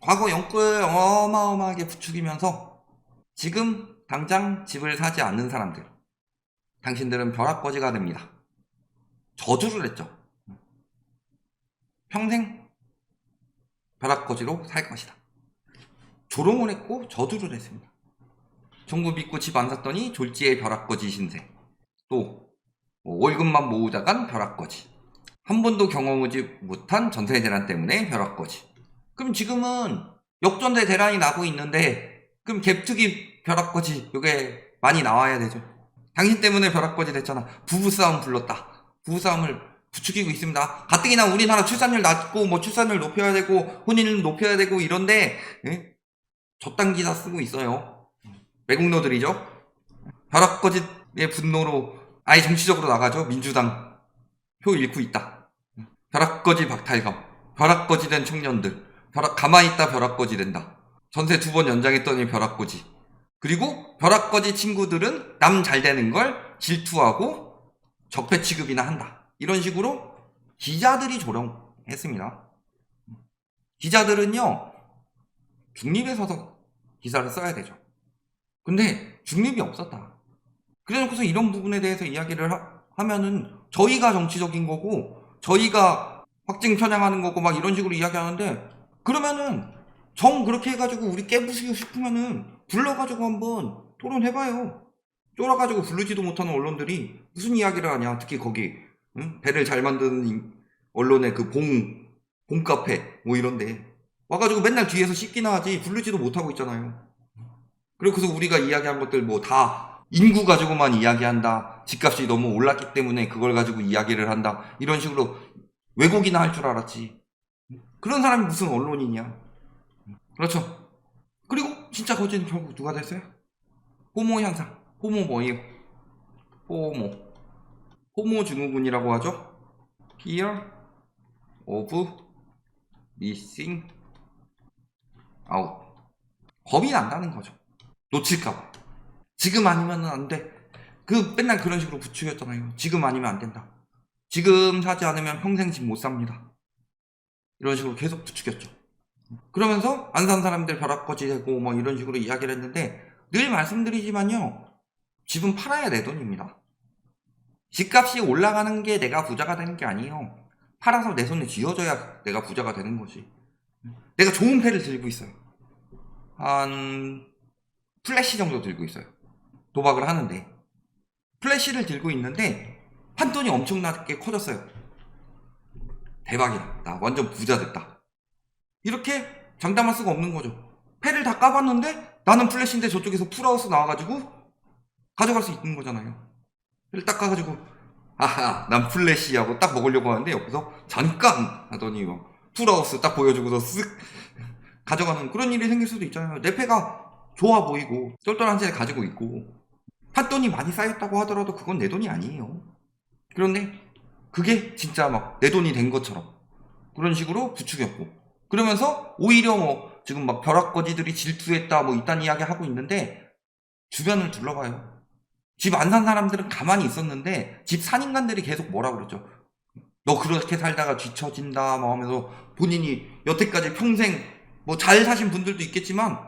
과거 연끌 어마어마하게 부추기면서 지금 당장 집을 사지 않는 사람들, 당신들은 벼락거지가 됩니다. 저주를 했죠. 평생 벼락거지로 살 것이다. 조롱을 했고 저주를 했습니다. 정부 믿고 집 안 샀더니 졸지의 벼락거지 신세. 또 월급만 모으다간 벼락거지. 한 번도 경험하지 못한 전세 대란 때문에 벼락거지. 그럼 지금은 역전세 대란이 나고 있는데 그럼 갭투기 벼락거지 요게 많이 나와야 되죠. 당신 때문에 벼락거지 됐잖아. 부부싸움 불렀다. 부부싸움을 부추기고 있습니다. 가뜩이나 우리나라 출산율 낮고 뭐 출산율 높여야 되고 혼인율 높여야 되고 이런데 저딴 기사 쓰고 있어요. 외국노들이죠. 벼락거지의 분노로 아예 정치적으로 나가죠. 민주당 표 잃고 있다. 벼락거지 박탈감, 벼락거지 된 청년들, 가만히 있다 벼락거지 된다. 전세 2번 연장했더니 벼락거지. 그리고 벼락거지 친구들은 남 잘 되는 걸 질투하고 적폐 취급이나 한다. 이런 식으로 기자들이 조롱했습니다. 기자들은요, 중립에 서서 기사를 써야 되죠. 근데 중립이 없었다. 그래놓고서 이런 부분에 대해서 이야기를 하면은 저희가 정치적인 거고 저희가 확증 편향하는 거고 막 이런 식으로 이야기하는데, 그러면은 정 그렇게 해가지고 우리 깨부수고 싶으면은 불러가지고 한번 토론해봐요. 쫄아가지고 부르지도 못하는 언론들이 무슨 이야기를 하냐. 특히 거기 배를 잘 만드는 언론의 그 봉카페 뭐 이런데 와가지고 맨날 뒤에서 씹기나 하지 부르지도 못하고 있잖아요. 그래서 우리가 이야기한 것들 뭐 다 인구 가지고만 이야기한다. 집값이 너무 올랐기 때문에 그걸 가지고 이야기를 한다. 이런 식으로 왜곡이나 할 줄 알았지. 그런 사람이 무슨 언론이냐. 그렇죠. 그리고 진짜 거지는 결국 누가 됐어요? 호모 현상. 호모 뭐예요? 호모 증후군이라고 하죠. Fear of missing out. 겁이 난다는 거죠. 놓칠까봐. 지금 아니면 안 돼. 맨날 그런 식으로 부추겼잖아요. 지금 아니면 안 된다. 지금 사지 않으면 평생 집 못 삽니다. 이런 식으로 계속 부추겼죠. 그러면서 안 산 사람들 벼락거지 되고 뭐 이런 식으로 이야기를 했는데, 늘 말씀드리지만요, 집은 팔아야 내 돈입니다. 집값이 올라가는 게 내가 부자가 되는 게 아니에요. 팔아서 내 손에 쥐어져야 내가 부자가 되는 거지. 내가 좋은 패를 들고 있어요. 한 플래시 정도 들고 있어요. 도박을 하는데 플래시를 들고 있는데 판돈이 엄청나게 커졌어요. 대박이다. 나 완전 부자 됐다. 이렇게 장담할 수가 없는 거죠. 패를 다 까봤는데 나는 플래시인데 저쪽에서 풀하우스 나와가지고 가져갈 수 있는 거잖아요. 패를 딱 까가지고 아하 난 플래시 하고 딱 먹으려고 하는데 옆에서 잠깐 하더니 풀하우스 딱 보여주고서 쓱 가져가는 그런 일이 생길 수도 있잖아요. 내 패가 좋아 보이고 똘똘한 채를 가지고 있고 판돈이 많이 쌓였다고 하더라도 그건 내 돈이 아니에요. 그런데 그게 진짜 막 내 돈이 된 것처럼 그런 식으로 부추겼고, 그러면서 오히려 뭐 지금 막 벼락거지들이 질투했다 뭐 이딴 이야기 하고 있는데, 주변을 둘러봐요. 집 안 산 사람들은 가만히 있었는데 집 산 인간들이 계속 뭐라 그러죠. 너 그렇게 살다가 뒤처진다 뭐 하면서 본인이 여태까지 평생 뭐 잘 사신 분들도 있겠지만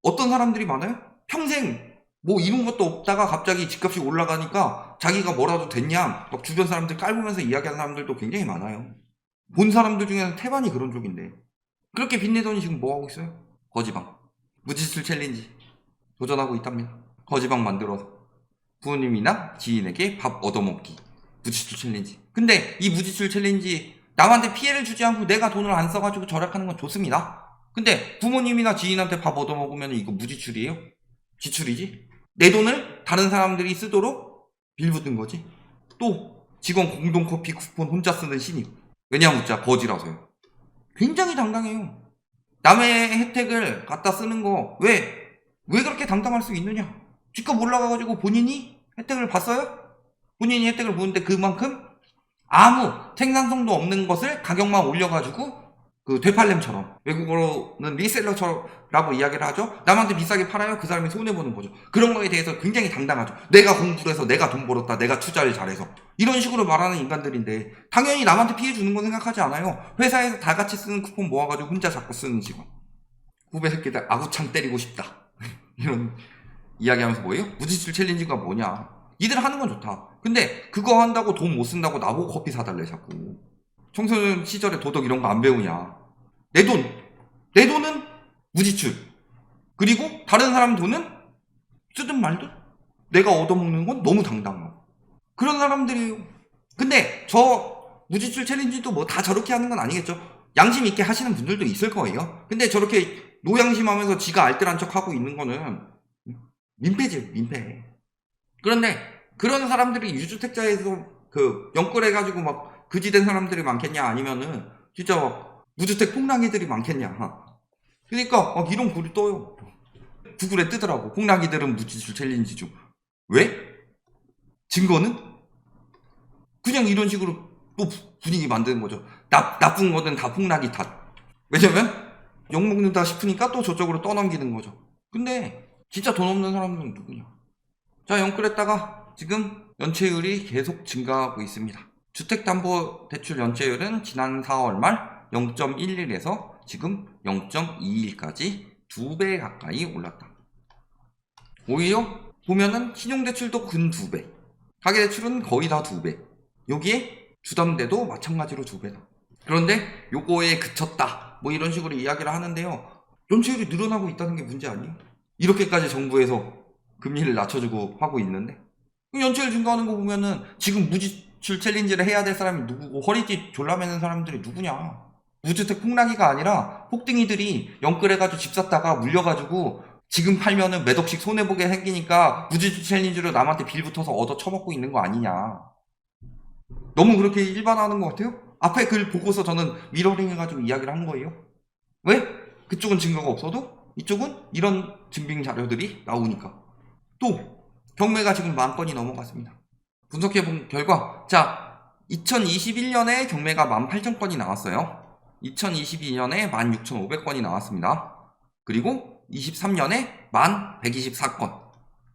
어떤 사람들이 많아요? 평생 뭐 이룬 것도 없다가 갑자기 집값이 올라가니까 자기가 뭐라도 됐냐 막 주변 사람들 깔보면서 이야기하는 사람들도 굉장히 많아요. 본 사람들 중에는 태반이 그런 쪽인데, 그렇게 빚내더니 지금 뭐하고 있어요? 거지방 무지술 챌린지 도전하고 있답니다. 거지방 만들어서 부모님이나 지인에게 밥 얻어먹기 무지술 챌린지. 근데 이 무지술 챌린지 남한테 피해를 주지 않고 내가 돈을 안 써가지고 절약하는 건 좋습니다. 근데 부모님이나 지인한테 밥 얻어먹으면 이거 무지출이에요? 지출이지? 내 돈을 다른 사람들이 쓰도록 빌붙은 거지. 또 직원 공동커피 쿠폰 혼자 쓰는 신입. 왜냐 묻자 거지라서요. 굉장히 당당해요. 남의 혜택을 갖다 쓰는 거 왜 그렇게 당당할 수 있느냐. 집값 올라가가지고 본인이 혜택을 봤어요? 본인이 혜택을 보는데 그만큼 아무 생산성도 없는 것을 가격만 올려가지고 그 되팔렘처럼, 외국어로는 리셀러라고 이야기를 하죠. 남한테 비싸게 팔아요. 그 사람이 손해보는 거죠. 그런 거에 대해서 굉장히 당당하죠. 내가 공부를 해서 내가 돈 벌었다, 내가 투자를 잘해서, 이런 식으로 말하는 인간들인데 당연히 남한테 피해 주는 건 생각하지 않아요. 회사에서 다 같이 쓰는 쿠폰 모아가지고 혼자 자꾸 쓰는 직원. 후배 새끼들 아구창 때리고 싶다. 이런 이야기하면서 뭐예요? 무지출 챌린지가 뭐냐. 니들 하는 건 좋다. 근데 그거 한다고 돈 못 쓴다고 나보고 커피 사달래 자꾸. 청소년 시절에 도덕 이런 거 안 배우냐. 내 돈은 무지출. 그리고 다른 사람 돈은 쓰든 말든 내가 얻어먹는 건 너무 당당하고. 그런 사람들이에요. 근데 저 무지출 챌린지도 뭐 다 저렇게 하는 건 아니겠죠. 양심 있게 하시는 분들도 있을 거예요. 근데 저렇게 노양심하면서 지가 알뜰한 척 하고 있는 거는 민폐지, 민폐. 그런데 그런 사람들이 유주택자에서 그 연끌해가지고 막 그지된 사람들이 많겠냐, 아니면은 진짜 막 무주택 폭락이들이 많겠냐. 그러니까 막 이런 글이 떠요. 구글에 뜨더라고. 폭락이들은 무지출 챌린지 중. 왜? 증거는? 그냥 이런 식으로 또 분위기 만드는 거죠. 나쁜 거는 다 폭락이 탓. 왜냐면 욕먹는다 싶으니까 또 저쪽으로 떠넘기는 거죠. 근데 진짜 돈 없는 사람들은 누구냐. 자, 연끌했다가 지금 연체율이 계속 증가하고 있습니다. 주택담보대출 연체율은 지난 4월 말 0.11에서 지금 0.21까지 2배 가까이 올랐다. 오히려 보면은 신용대출도 근 2배, 가계대출은 거의 다 2배, 여기에 주담대도 마찬가지로 2배다. 그런데 요거에 그쳤다 뭐 이런 식으로 이야기를 하는데요, 연체율이 늘어나고 있다는 게 문제 아니에요? 이렇게까지 정부에서 금리를 낮춰주고 하고 있는데 연체율 증가하는 거 보면은 지금 무지출 챌린지를 해야 될 사람이 누구고 허리띠 졸라매는 사람들이 누구냐. 무주택 폭락이가 아니라 폭등이들이 연끌해가지고 집 샀다가 물려가지고 지금 팔면은 몇 억씩 손해보게 생기니까 무지출 챌린지로 남한테 빌 붙어서 얻어 처먹고 있는 거 아니냐. 너무 그렇게 일반화하는 것 같아요? 앞에 글 보고서 저는 미러링 해가지고 이야기를 한 거예요. 왜? 그쪽은 증거가 없어도 이쪽은 이런 증빙 자료들이 나오니까. 또 경매가 지금 10,000건이 넘어갔습니다. 분석해본 결과, 자, 2021년에 경매가 18,000건이 나왔어요. 2022년에 16,500건이 나왔습니다. 그리고 23년에 1,124건.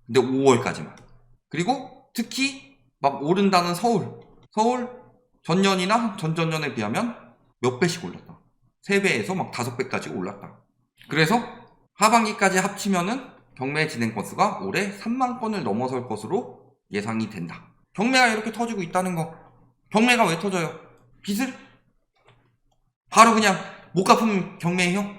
근데 5월까지만. 그리고 특히 막 오른다는 서울 전년이나 전전년에 비하면 몇 배씩 올랐다. 3배에서 막 5배까지 올랐다. 그래서 하반기까지 합치면은 경매 진행 건수가 올해 3만 건을 넘어설 것으로 예상이 된다. 경매가 이렇게 터지고 있다는 거. 경매가 왜 터져요? 빚을 바로 그냥 못 갚으면 경매해요?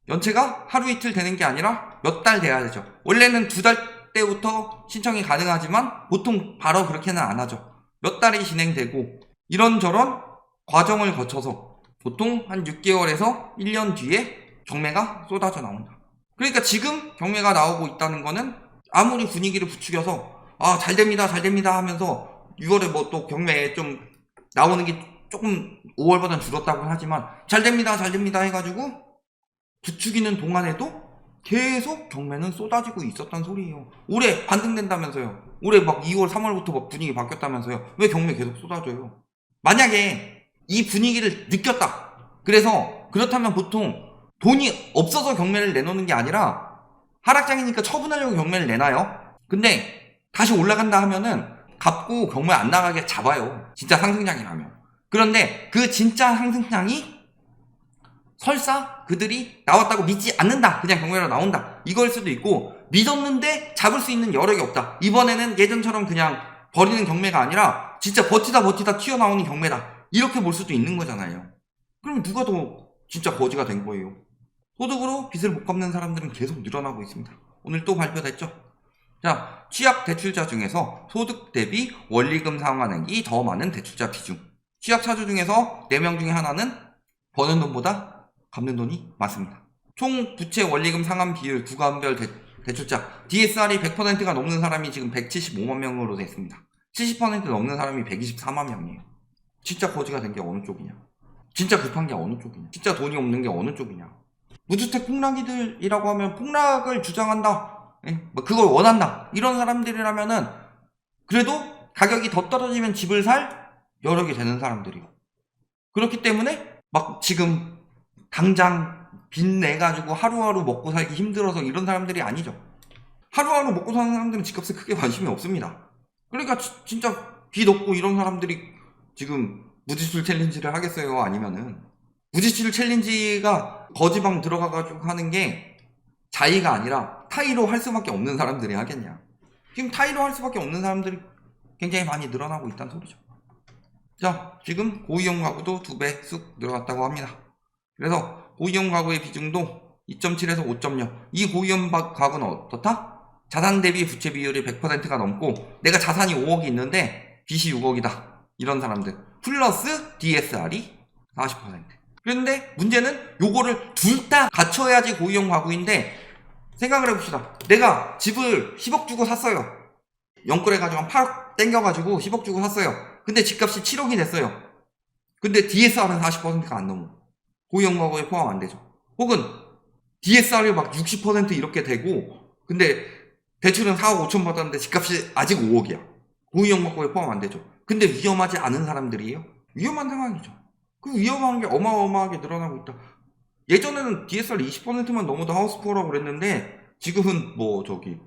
연체가 하루 이틀 되는 게 아니라 몇 달 돼야 되죠. 원래는 2달 때부터 신청이 가능하지만 보통 바로 그렇게는 안 하죠. 몇 달이 진행되고 이런저런 과정을 거쳐서 보통 한 6개월에서 1년 뒤에 경매가 쏟아져 나온다. 그러니까 지금 경매가 나오고 있다는 거는 아무리 분위기를 부추겨서 잘 됩니다 하면서 6월에 뭐 또 경매에 좀 나오는 게 조금 5월보다는 줄었다고 하지만 잘 됩니다 해가지고 부추기는 동안에도 계속 경매는 쏟아지고 있었단 소리예요. 올해 반등된다면서요. 올해 막 2월 3월부터 막 분위기 바뀌었다면서요. 왜 경매 계속 쏟아져요? 만약에 이 분위기를 느꼈다, 그래서 그렇다면 보통 돈이 없어서 경매를 내놓는 게 아니라 하락장이니까 처분하려고 경매를 내놔요. 근데 다시 올라간다 하면은 갚고 경매 안 나가게 잡아요. 진짜 상승장이라면. 그런데 그 진짜 상승장이 설사 그들이 나왔다고 믿지 않는다, 그냥 경매로 나온다, 이걸 수도 있고, 믿었는데 잡을 수 있는 여력이 없다, 이번에는 예전처럼 그냥 버리는 경매가 아니라 진짜 버티다 튀어나오는 경매다, 이렇게 볼 수도 있는 거잖아요. 그럼 누가 더 진짜 거지가 된 거예요? 소득으로 빚을 못 갚는 사람들은 계속 늘어나고 있습니다. 오늘 또 발표됐죠? 자, 취약 대출자 중에서 소득 대비 원리금 상환액이 더 많은 대출자 비중. 취약 차주 중에서 4명 중에 하나는 버는 돈보다 갚는 돈이 많습니다. 총 부채 원리금 상환 비율 구간별 대출자 DSR이 100%가 넘는 사람이 지금 175만 명으로 됐습니다. 70% 넘는 사람이 124만 명이에요. 진짜 거지가 된 게 어느 쪽이냐? 진짜 급한 게 어느 쪽이냐? 진짜 돈이 없는 게 어느 쪽이냐? 무주택 폭락이들이라고 하면 폭락을 주장한다, 뭐 그걸 원한다, 이런 사람들이라면은 그래도 가격이 더 떨어지면 집을 살 여력이 되는 사람들이고, 그렇기 때문에 막 지금 당장 빚 내가지고 하루하루 먹고 살기 힘들어서 이런 사람들이 아니죠. 하루하루 먹고 사는 사람들은 집값에 크게 관심이 없습니다. 그러니까 진짜 빚 없고 이런 사람들이 지금 무지출 챌린지를 하겠어요? 아니면은 무지출 챌린지가 거지방 들어가가지고 하는 게 자의가 아니라 타의로 할 수밖에 없는 사람들이 하겠냐. 지금 타의로 할 수밖에 없는 사람들이 굉장히 많이 늘어나고 있다는 소리죠. 자, 지금 고위험 가구도 2배 쑥 늘어났다고 합니다. 그래서 고위험 가구의 비중도 2.7에서 5.0. 이 고위험 가구는 어떻다? 자산 대비 부채 비율이 100%가 넘고 내가 자산이 5억이 있는데 빚이 6억이다. 이런 사람들. 플러스 DSR이 40%. 그런데 문제는 요거를 둘 다 갖춰야지 고위험 가구인데 생각을 해봅시다. 내가 집을 10억 주고 샀어요. 연끌해가지고 한 8억 땡겨가지고 10억 주고 샀어요. 근데 집값이 7억이 됐어요. 근데 DSR은 40%가 안 넘어. 고위험 가구에 포함 안 되죠. 혹은 DSR이 막 60% 이렇게 되고 근데 대출은 4억 5천 받았는데 집값이 아직 5억이야. 고위험 가구에 포함 안 되죠. 근데 위험하지 않은 사람들이에요? 위험한 상황이죠. 그 위험한 게 어마어마하게 늘어나고 있다. 예전에는 DSR 20%만 넘어도 하우스푸어라고 그랬는데 지금은 뭐 저기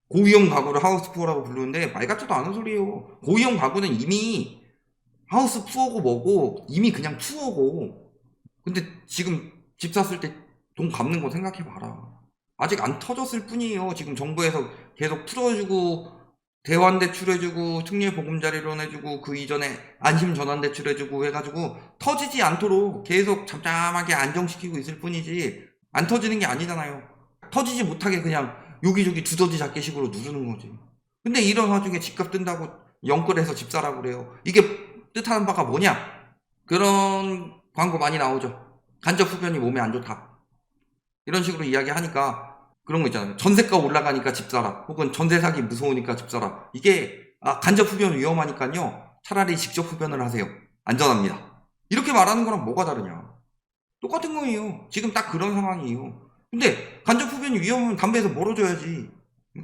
고위험 가구를 하우스푸어라고 부르는데 말 같지도 않은 소리예요. 고위험 가구는 이미 하우스푸어고 뭐고 이미 그냥 푸어고. 근데 지금 집 샀을 때 돈 갚는 거 생각해봐라. 아직 안 터졌을 뿐이에요. 지금 정부에서 계속 풀어주고 대환대출해주고 특례보금자리론 해주고 그 이전에 안심전환대출해주고 해가지고 터지지 않도록 계속 잠잠하게 안정시키고 있을 뿐이지 안 터지는 게 아니잖아요. 터지지 못하게 그냥 여기저기 두더지 잡기 식으로 누르는 거지. 근데 이런 와중에 집값 뜬다고 연끌해서 집 사라고 그래요. 이게 뜻하는 바가 뭐냐? 그런 광고 많이 나오죠. 간접 흡연이 몸에 안 좋다. 이런 식으로 이야기하니까 그런 거 있잖아요. 전세가 올라가니까 집 사라. 혹은 전세 사기 무서우니까 집 사라. 이게 간접 흡연 위험하니까요. 차라리 직접 흡연을 하세요. 안전합니다. 이렇게 말하는 거랑 뭐가 다르냐. 똑같은 거예요. 지금 딱 그런 상황이에요. 근데 간접 흡연이 위험하면 담배에서 멀어져야지.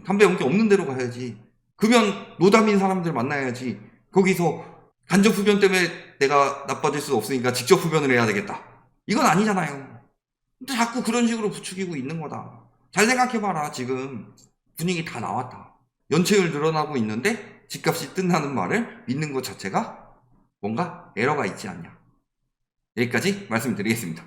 담배 연기 없는 데로 가야지. 금연 노담인 사람들 만나야지. 거기서 간접 흡연 때문에 내가 나빠질 수 없으니까 직접 흡연을 해야 되겠다. 이건 아니잖아요. 근데 자꾸 그런 식으로 부추기고 있는 거다. 잘 생각해봐라. 지금 분위기 다 나왔다. 연체율 늘어나고 있는데 집값이 뜬다는 말을 믿는 것 자체가 뭔가 에러가 있지 않냐. 여기까지 말씀드리겠습니다.